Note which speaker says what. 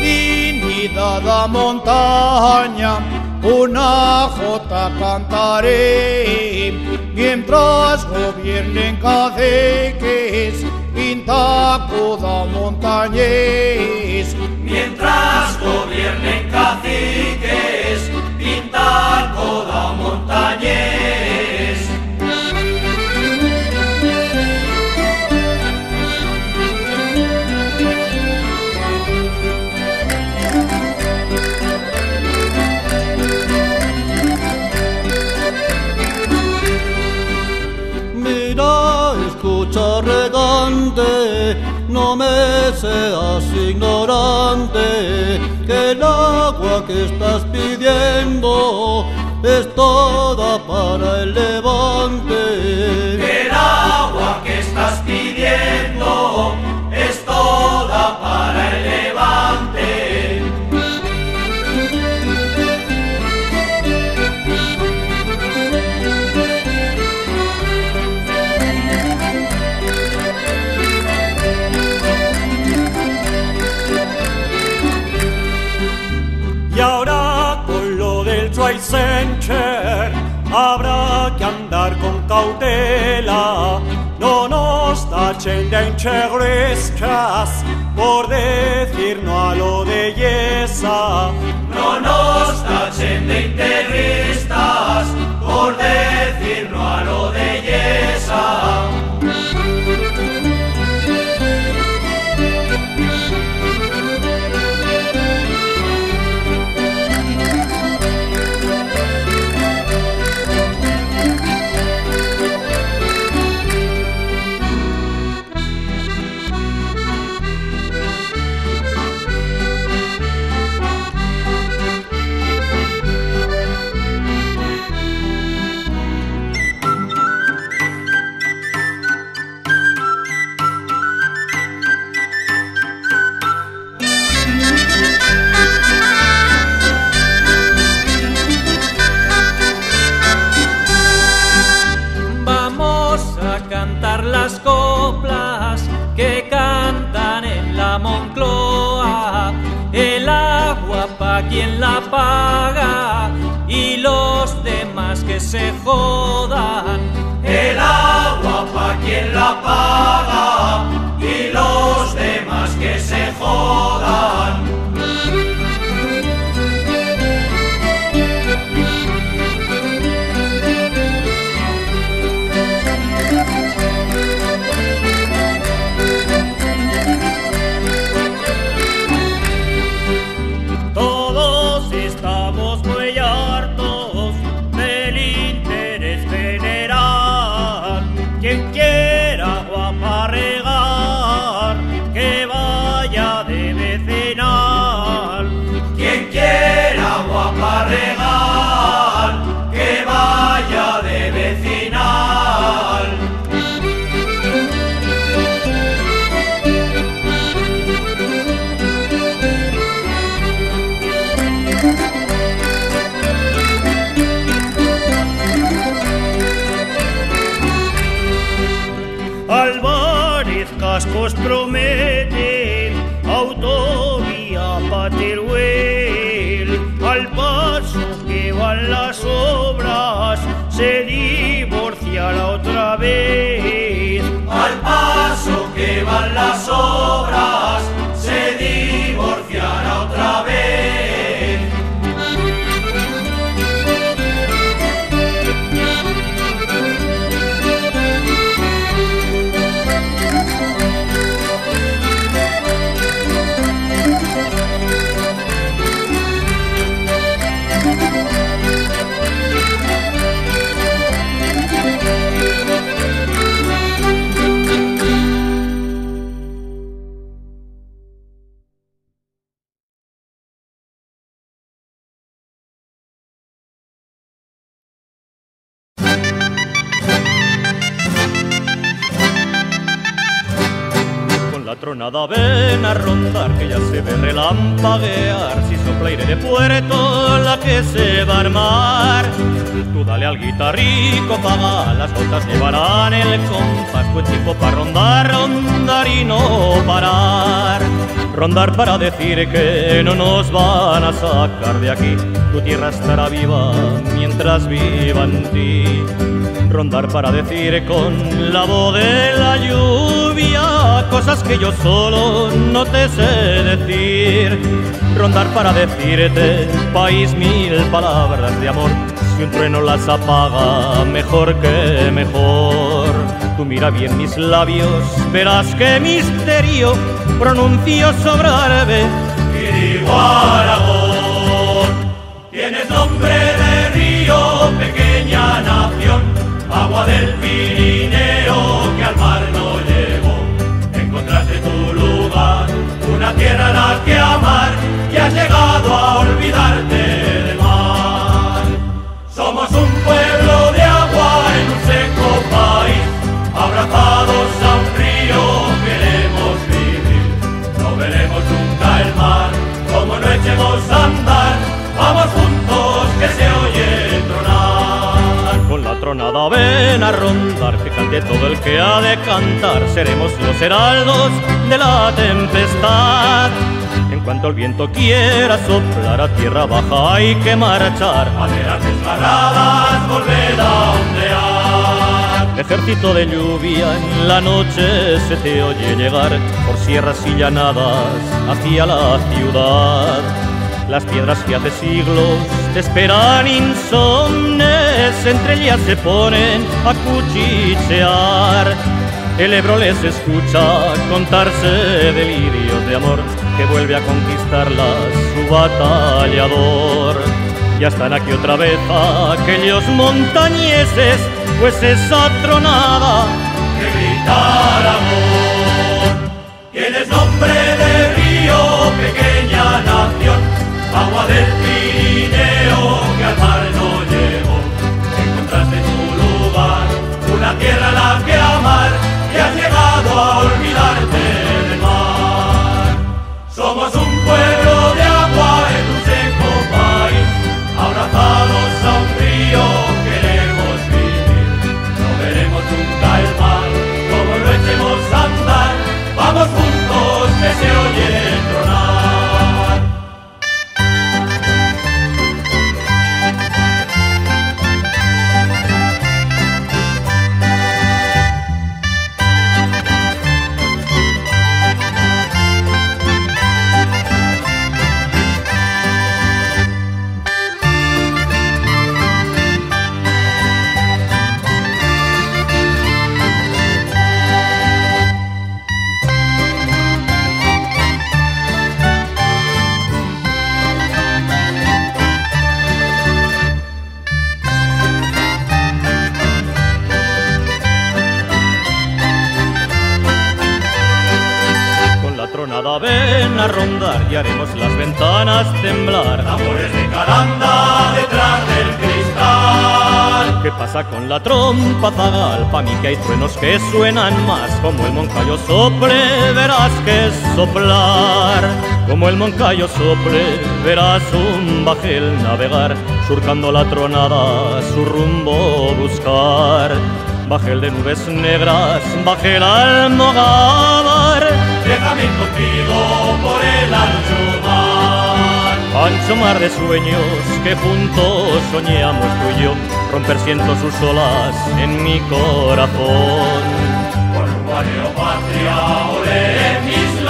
Speaker 1: dignidad a montaña, una jota cantaré, mientras gobiernen caciques, Intacoda montañés.
Speaker 2: Mientras gobiernen caciques, Intacoda montañés.
Speaker 3: Escucha, regante, no me seas ignorante, que el agua que estás pidiendo es toda para el levante.
Speaker 2: Que el agua que estás pidiendo es toda para el levante.
Speaker 4: Y ahora con lo del Trade Center habrá que andar con cautela. No nos tachen de integristas por decir no a lo de Yesa.
Speaker 2: No nos tachen de integristas por decir no a lo de Yesa.
Speaker 5: Las coplas que cantan en la Moncloa, el agua pa' quien la paga y los demás que se jodan.
Speaker 2: El agua pa' quien la paga y los demás que se jodan. Que vaya de vecinal.
Speaker 1: Álvarez Cascos promete autovía pa' Teruel. Al paso que van las obras se divorciará otra vez.
Speaker 2: Al paso que van las obras se divorciará otra vez.
Speaker 4: La tronada ven a rondar, que ya se ve relampaguear. Si sopla aire de puerto, la que se va a armar. Tú dale al guitarrico, paga, las gotas llevarán el compás. Buen tiempo para rondar, rondar y no parar.
Speaker 6: rondar para decir que no nos van a sacar de aquí. Tu tierra estará viva mientras viva en ti. Rondar para decir con la voz de la lluvia cosas que yo solo no te sé decir. Rondar para decirte, país, mil palabras de amor. Si un trueno las apaga, mejor que mejor. Tú mira bien mis labios, verás qué misterio pronuncio sobre árabe.
Speaker 2: Aragón, tienes nombre de río, pequeña nación, agua del Pirineo que al mar no llegó. Encontraste tu lugar, una tierra a la que amar, y has llegado a olvidarte del mar. Somos un pueblo de agua en un seco país, abrazados a un río queremos vivir. No veremos nunca el mar, como no echemos a andar, vamos juntos que se oye tronar.
Speaker 6: Con la tronada ven a rondar, que cante todo el que ha de cantar. Seremos los heraldos de la tempestad. En cuanto el viento quiera soplar, a tierra baja hay que marchar.
Speaker 2: Banderas desgarradas, volver a ondear.
Speaker 6: Ejército de lluvia, en la noche se te oye llegar por sierras y llanadas hacia la ciudad. Las piedras que hace siglos te esperan insomnes, entre ellas se ponen a cuchichear. El Ebro les escucha contarse delirios de amor, que vuelve a conquistarlas su batallador. Ya están aquí otra vez aquellos montañeses, pues esa tronada
Speaker 2: que grita Aragón. Tienes nombre de río, pequeña nación, agua del Pirineo que al mar no llegó. Encontraste tu lugar, una tierra a la que amar, y has llegado a olvidarte del mar. Somos un pueblo de agua en un seco país, abrazados a un río queremos vivir. No veremos nunca el mar, como lo echemos a andar, vamos juntos que se oye tronar.
Speaker 6: tronada ven a rondar y haremos las ventanas temblar.
Speaker 2: Tambores de caranda detrás del cristal.
Speaker 6: ¿Qué pasa con la trompa zagal? Pa' mí que hay truenos que suenan más. Como el moncayo sople, verás que es soplar. Como el moncayo sople, verás un bajel navegar, surcando la tronada, su rumbo buscar. Bajel de nubes negras, bajel almogávar.
Speaker 2: Déjame contigo por el ancho mar.
Speaker 6: Ancho mar de sueños que juntos soñamos tú y yo, romper siento sus olas en mi corazón.
Speaker 2: Por un patria, olé mis